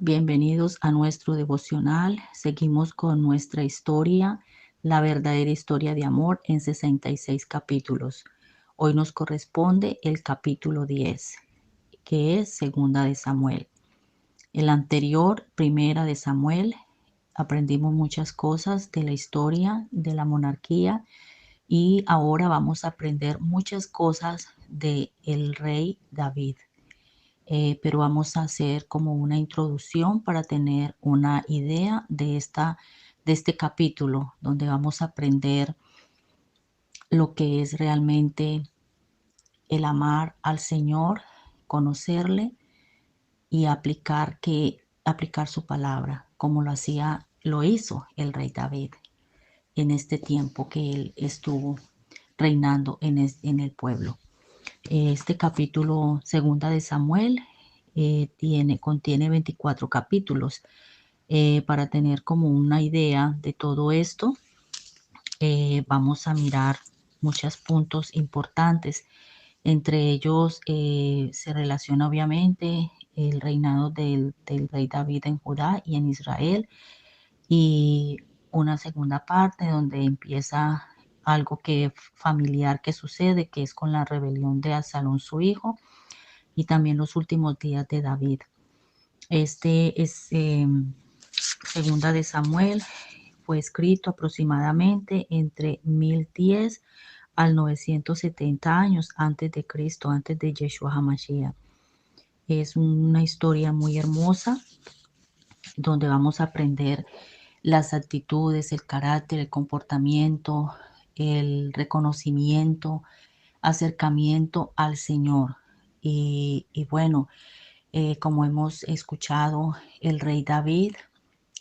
bienvenidos a nuestro devocional. Seguimos con nuestra historia, la verdadera historia de amor en 66 capítulos. Hoy nos corresponde el capítulo 10, que es Segunda de Samuel. El anterior, Primera de Samuel, aprendimos muchas cosas de la historia de la monarquía y ahora vamos a aprender muchas cosas de el rey David. Pero vamos a hacer como una introducción para tener una idea de este capítulo, donde vamos a aprender lo que es realmente el amar al Señor, conocerle y aplicar su palabra, como lo hizo el rey David en este tiempo que él estuvo reinando en el pueblo. Este capítulo Segunda de Samuel contiene 24 capítulos. Para tener como una idea de todo esto, vamos a mirar muchos puntos importantes. Entre ellos se relaciona obviamente el reinado del rey David en Judá y en Israel, y una segunda parte donde empieza algo familiar que sucede, que es con la rebelión de Absalón, su hijo, y también los últimos días de David. Este es Segunda de Samuel, fue escrito aproximadamente entre 1010 al 970 años antes de Cristo, antes de Yeshua HaMashiach. Es una historia muy hermosa donde vamos a aprender las actitudes, el carácter, el comportamiento, el reconocimiento, acercamiento al Señor. Y bueno, como hemos escuchado, el rey David,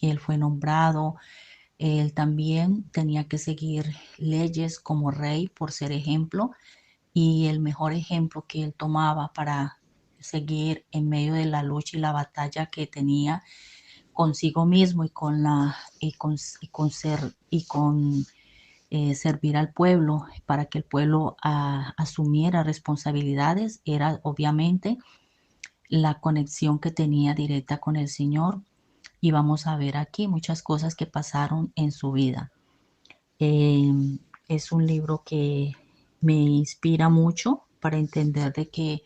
él fue nombrado, él también tenía que seguir leyes como rey por ser ejemplo, y el mejor ejemplo que él tomaba para seguir en medio de la lucha y la batalla que tenía consigo mismo y con servir al pueblo, para que el pueblo asumiera responsabilidades, era obviamente la conexión que tenía directa con el Señor. Y vamos a ver aquí muchas cosas que pasaron en su vida. Eh, es un libro que me inspira mucho para entender de que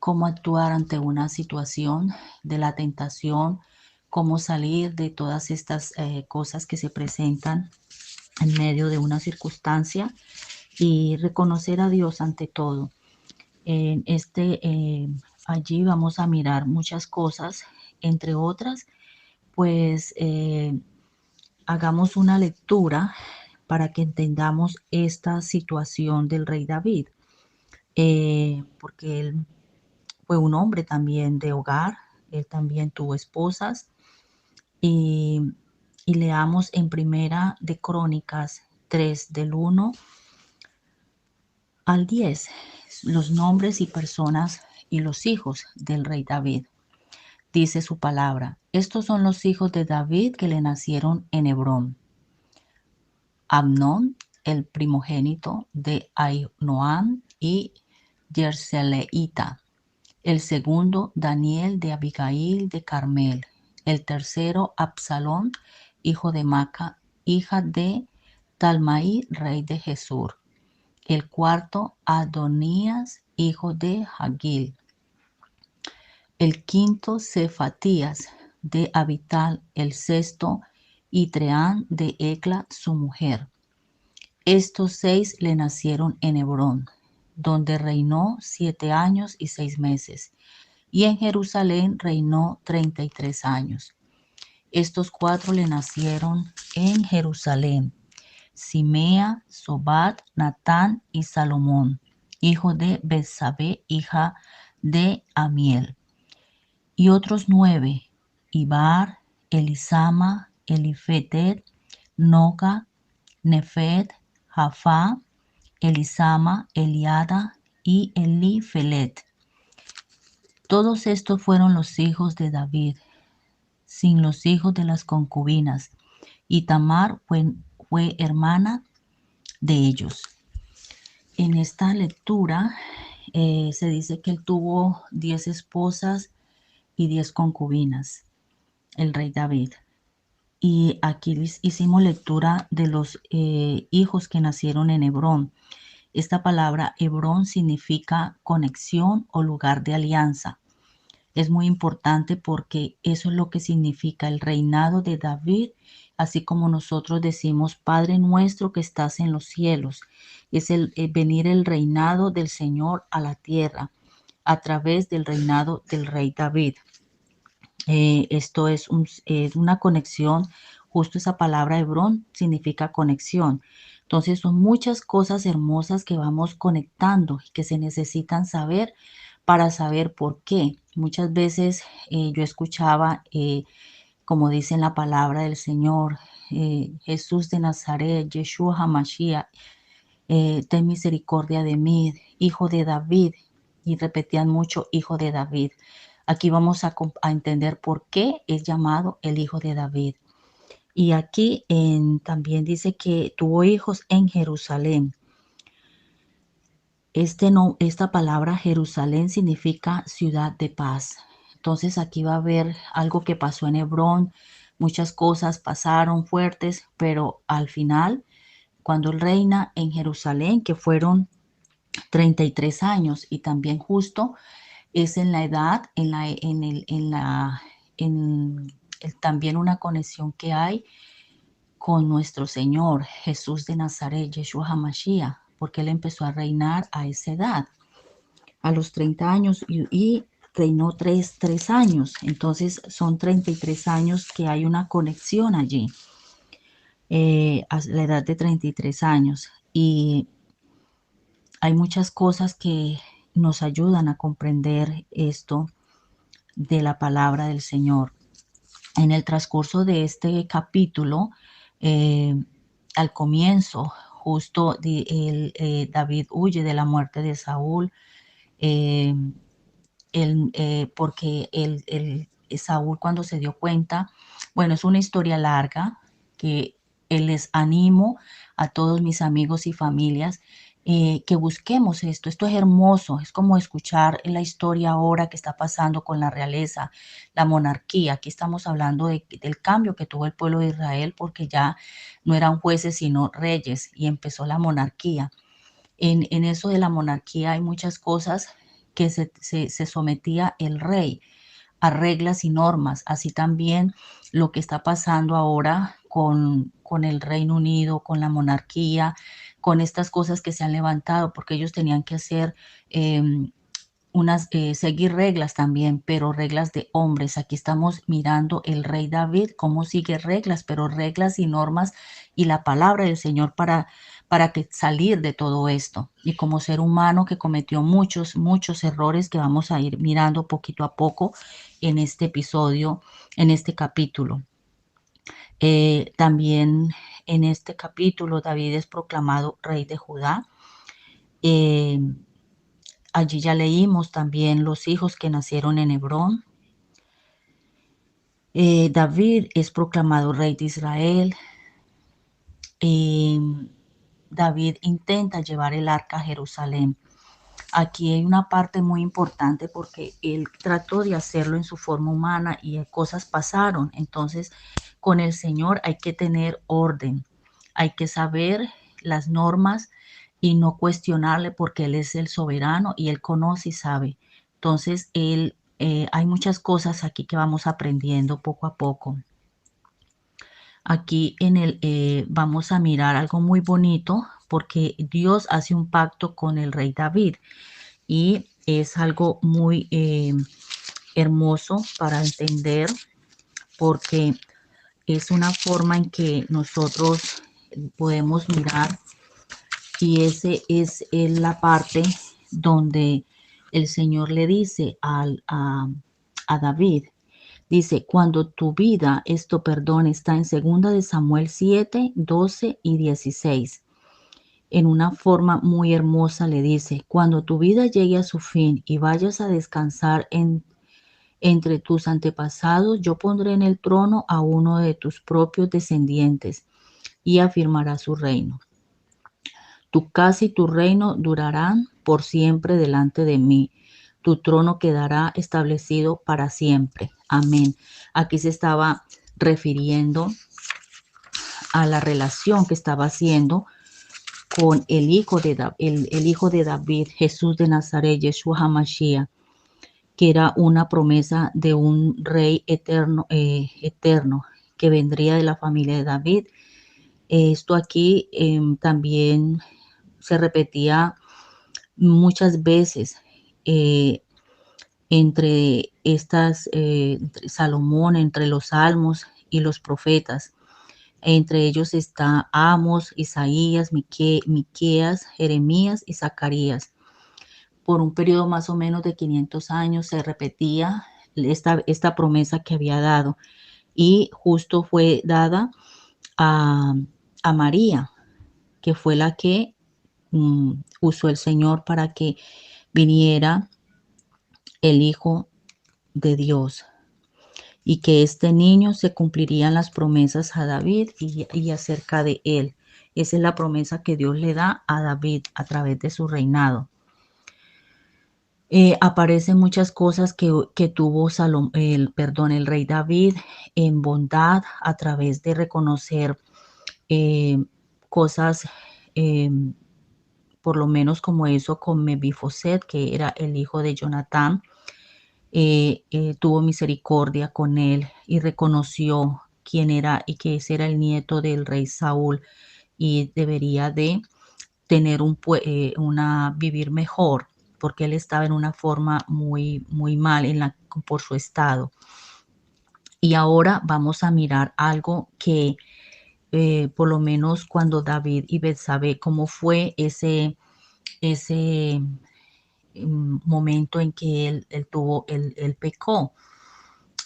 cómo actuar ante una situación de la tentación, cómo salir de todas estas cosas que se presentan en medio de una circunstancia y reconocer a Dios ante todo. En allí vamos a mirar muchas cosas, entre otras, pues hagamos una lectura para que entendamos esta situación del rey David, porque él fue un hombre también de hogar, él también tuvo esposas, y, y leamos en Primera de Crónicas 3 del 1 al 10 los nombres y personas y los hijos del rey David. Dice su palabra: estos son los hijos de David que le nacieron en Hebrón. Amnón, el primogénito de Ahinoam y Yerseleita. El segundo, Daniel de Abigail de Carmel. El tercero, Absalón, hijo de Maca, hija de Talmai, rey de Jesur. El cuarto, Adonías, hijo de Hagil. El quinto, Cefatías de Abital. El sexto, Itreán de Ecla, su mujer. Estos 6 le nacieron en Hebrón, donde reinó 7 años y 6 meses, y en Jerusalén reinó 33 años. Estos 4 le nacieron en Jerusalén: Simea, Sobat, Natán y Salomón, hijo de Betsabé, hija de Amiel. Y otros 9, Ibar, Elisama, Elifetet, Noga, Nefet, Jafá, Elisama, Eliada y Elifelet. Todos estos fueron los hijos de David, sin los hijos de las concubinas, y Tamar fue hermana de ellos. En esta lectura se dice que él tuvo 10 esposas y 10 concubinas, el rey David. Y aquí hicimos lectura de los hijos que nacieron en Hebrón. Esta palabra Hebrón significa conexión o lugar de alianza. Es muy importante porque eso es lo que significa el reinado de David, así como nosotros decimos Padre nuestro que estás en los cielos. Es el venir el reinado del Señor a la tierra a través del reinado del rey David. Esto es una conexión, justo esa palabra Hebrón significa conexión. Entonces son muchas cosas hermosas que vamos conectando y que se necesitan saber para saber por qué. Muchas veces yo escuchaba, como dice en la palabra del Señor, Jesús de Nazaret, Yeshua HaMashiach, ten misericordia de mí, hijo de David, y repetían mucho, hijo de David. Aquí vamos a entender por qué es llamado el hijo de David. Y aquí también dice que tuvo hijos en Jerusalén. Esta palabra Jerusalén significa ciudad de paz. Entonces aquí va a haber algo que pasó en Hebrón, muchas cosas pasaron fuertes, pero al final, cuando él reina en Jerusalén, que fueron 33 años, y también justo es en la edad, también una conexión que hay con nuestro Señor Jesús de Nazaret, Yeshua HaMashiach, porque él empezó a reinar a esa edad, a los 30 años, y reinó tres años. Entonces son 33 años que hay una conexión allí, a la edad de 33 años. Y hay muchas cosas que nos ayudan a comprender esto de la palabra del Señor. En el transcurso de este capítulo, al comienzo, justo David huye de la muerte de Saúl, porque Saúl, cuando se dio cuenta, bueno, es una historia larga que les animo a todos mis amigos y familias que busquemos esto. Esto es hermoso, es como escuchar la historia ahora que está pasando con la realeza, la monarquía. Aquí estamos hablando del cambio que tuvo el pueblo de Israel, porque ya no eran jueces sino reyes, y empezó la monarquía. En eso de la monarquía hay muchas cosas que se sometía el rey a reglas y normas. Así también lo que está pasando ahora con el Reino Unido, con la monarquía, con estas cosas que se han levantado, porque ellos tenían que hacer seguir reglas también, pero reglas de hombres. Aquí estamos mirando el rey David, cómo sigue reglas, pero reglas y normas y la palabra del Señor para que salir de todo esto. Y como ser humano que cometió muchos errores que vamos a ir mirando poquito a poco en este episodio, en este capítulo. También en este capítulo David es proclamado rey de Judá. Allí ya leímos también los hijos que nacieron en Hebrón. David es proclamado rey de Israel. David intenta llevar el arca a Jerusalén. Aquí hay una parte muy importante porque él trató de hacerlo en su forma humana y cosas pasaron. Entonces, con el Señor hay que tener orden, hay que saber las normas y no cuestionarle, porque Él es el soberano y Él conoce y sabe. Entonces, hay muchas cosas aquí que vamos aprendiendo poco a poco. Aquí vamos a mirar algo muy bonito, porque Dios hace un pacto con el rey David y es algo muy hermoso para entender, porque es una forma en que nosotros podemos mirar, y ese es la parte donde el Señor le dice a David, dice, cuando tu vida, esto, perdón, está en 2 de Samuel 7, 12 y 16. En una forma muy hermosa le dice, cuando tu vida llegue a su fin y vayas a descansar entre tus antepasados, yo pondré en el trono a uno de tus propios descendientes y afirmará su reino. Tu casa y tu reino durarán por siempre delante de mí. tu trono quedará establecido para siempre. Amén. Aquí se estaba refiriendo a la relación que estaba haciendo con el hijo el hijo de David, Jesús de Nazaret, Yeshua HaMashiach, que era una promesa de un rey eterno, eterno que vendría de la familia de David. Esto aquí también se repetía muchas veces entre entre Salomón, entre los salmos y los profetas. Entre ellos está Amos, Isaías, Miqueas, Jeremías y Zacarías. Por un periodo más o menos de 500 años se repetía esta promesa que había dado, y justo fue dada a María, que fue la que usó el Señor para que viniera el Hijo de Dios, y que este niño se cumplirían las promesas a David y acerca de él. Esa es la promesa que Dios le da a David a través de su reinado. Aparecen muchas cosas que tuvo el rey David en bondad a través de reconocer cosas, por lo menos como eso con Mefiboset, que era el hijo de Jonatán. Tuvo misericordia con él y reconoció quién era y que ese era el nieto del rey Saúl y debería de tener vivir mejor, porque él estaba en una forma muy, muy mal por su estado. Y ahora vamos a mirar algo que por lo menos cuando David y Betsabé, cómo fue ese momento en que él pecó.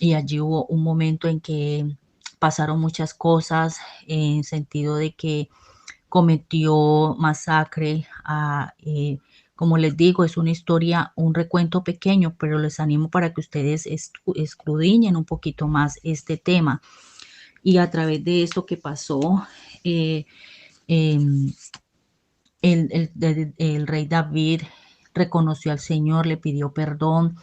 Y allí hubo un momento en que pasaron muchas cosas en sentido de que cometió masacre. Como les digo, es una historia, un recuento pequeño, pero les animo para que ustedes escudriñen un poquito más este tema. Y a través de esto que pasó, el rey David reconoció al Señor, le pidió perdón,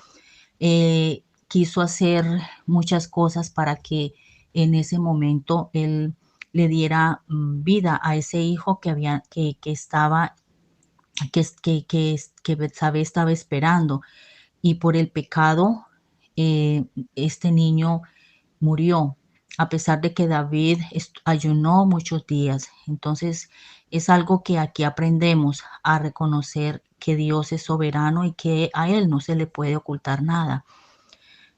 quiso hacer muchas cosas para que en ese momento él le diera vida a ese hijo que estaba, que Betsabé estaba esperando. Y por el pecado, este niño murió, a pesar de que David ayunó muchos días. Entonces, es algo que aquí aprendemos a reconocer que Dios es soberano y que a Él no se le puede ocultar nada.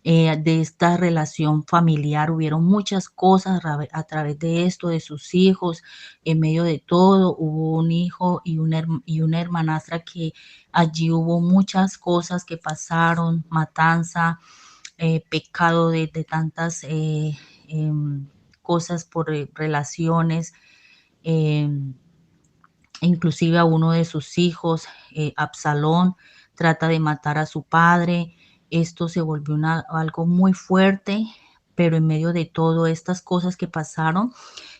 De esta relación familiar hubieron muchas cosas a través de esto, de sus hijos, en medio de todo hubo un hijo y una hermanastra, que allí hubo muchas cosas que pasaron, matanza, pecado de tantas cosas por relaciones, inclusive a uno de sus hijos, Absalón, trata de matar a su padre. Esto se volvió algo muy fuerte, pero en medio de todas estas cosas que pasaron,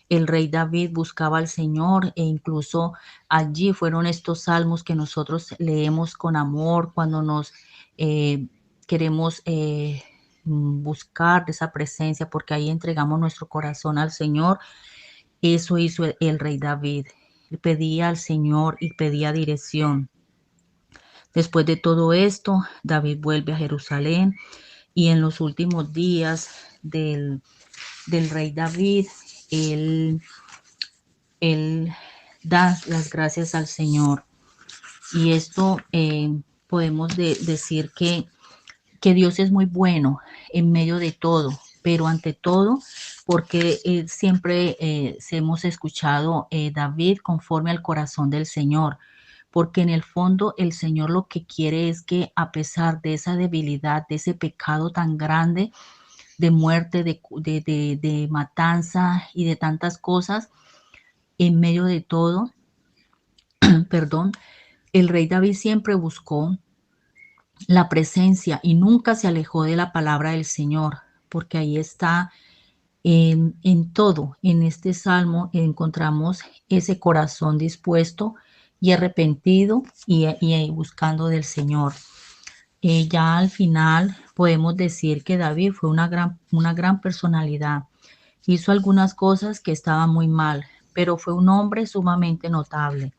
el rey David buscaba al Señor, e incluso allí fueron estos salmos que nosotros leemos con amor cuando nos queremos buscar de esa presencia, porque ahí entregamos nuestro corazón al Señor. Eso hizo el rey David. Pedía al Señor y pedía dirección. Después de todo esto, David vuelve a Jerusalén, y en los últimos días del rey David, él da las gracias al Señor. Y esto podemos decir que Dios es muy bueno en medio de todo, pero ante todo, porque siempre hemos escuchado David conforme al corazón del Señor, porque en el fondo el Señor lo que quiere es que, a pesar de esa debilidad, de ese pecado tan grande, de muerte, de matanza y de tantas cosas, en medio de todo, perdón, el rey David siempre buscó la presencia y nunca se alejó de la palabra del Señor, porque ahí está en todo. En este salmo encontramos ese corazón dispuesto y arrepentido y buscando del Señor. Ya al final podemos decir que David fue una gran personalidad. Hizo algunas cosas que estaban muy mal, pero fue un hombre sumamente notable,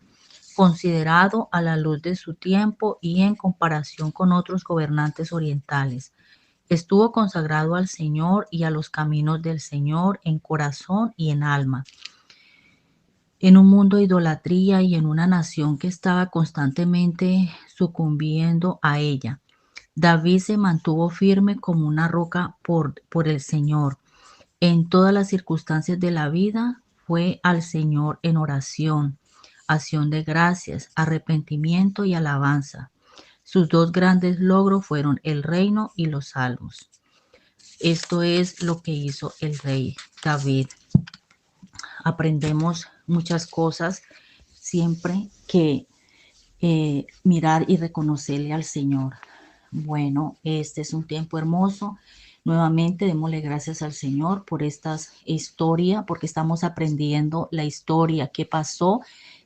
considerado a la luz de su tiempo y en comparación con otros gobernantes orientales. Estuvo consagrado al Señor y a los caminos del Señor en corazón y en alma. En un mundo de idolatría y en una nación que estaba constantemente sucumbiendo a ella, David se mantuvo firme como una roca por el Señor. En todas las circunstancias de la vida fue al Señor en oración, acción de gracias, arrepentimiento y alabanza. Sus dos grandes logros fueron el reino y los salmos. Esto es lo que hizo el rey David. Aprendemos muchas cosas siempre que mirar y reconocerle al Señor. Bueno, este es un tiempo hermoso. Nuevamente démosle gracias al Señor por esta historia, porque estamos aprendiendo la historia que pasó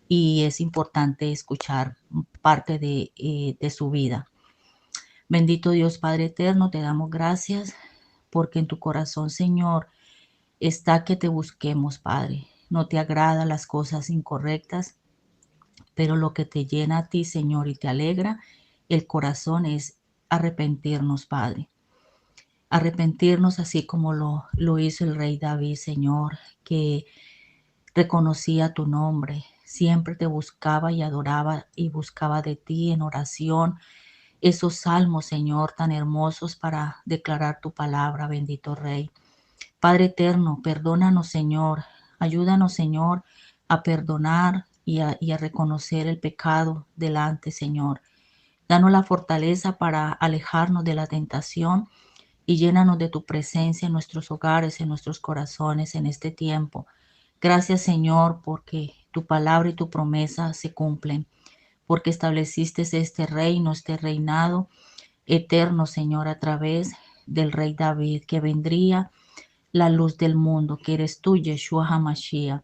y es importante escuchar parte de su vida. Bendito Dios Padre eterno, te damos gracias porque en tu corazón, Señor, está que te busquemos, Padre. No te agradan las cosas incorrectas, pero lo que te llena a ti, Señor, y te alegra el corazón es arrepentirnos, Padre. Arrepentirnos así como lo hizo el rey David, Señor, que reconocía tu nombre, siempre te buscaba y adoraba y buscaba de ti en oración. Esos salmos, Señor, tan hermosos para declarar tu palabra, bendito Rey. Padre eterno, perdónanos, Señor. Ayúdanos, Señor, a perdonar y a reconocer el pecado delante, Señor. Danos la fortaleza para alejarnos de la tentación y llénanos de tu presencia en nuestros hogares, en nuestros corazones, en este tiempo. Gracias, Señor, porque tu palabra y tu promesa se cumplen, porque estableciste este reino, este reinado eterno, Señor, a través del rey David, que vendría la luz del mundo, que eres tú, Yeshua HaMashiach.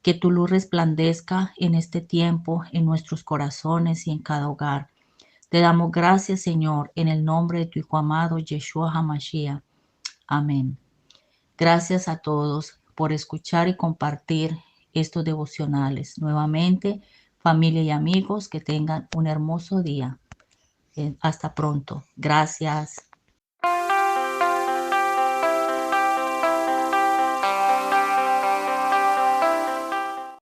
Que tu luz resplandezca en este tiempo, en nuestros corazones y en cada hogar. Te damos gracias, Señor, en el nombre de tu Hijo amado, Yeshua HaMashiach. Amén. Gracias a todos por escuchar y compartir estos devocionales. Nuevamente, familia y amigos, que tengan un hermoso día. Hasta pronto. Gracias.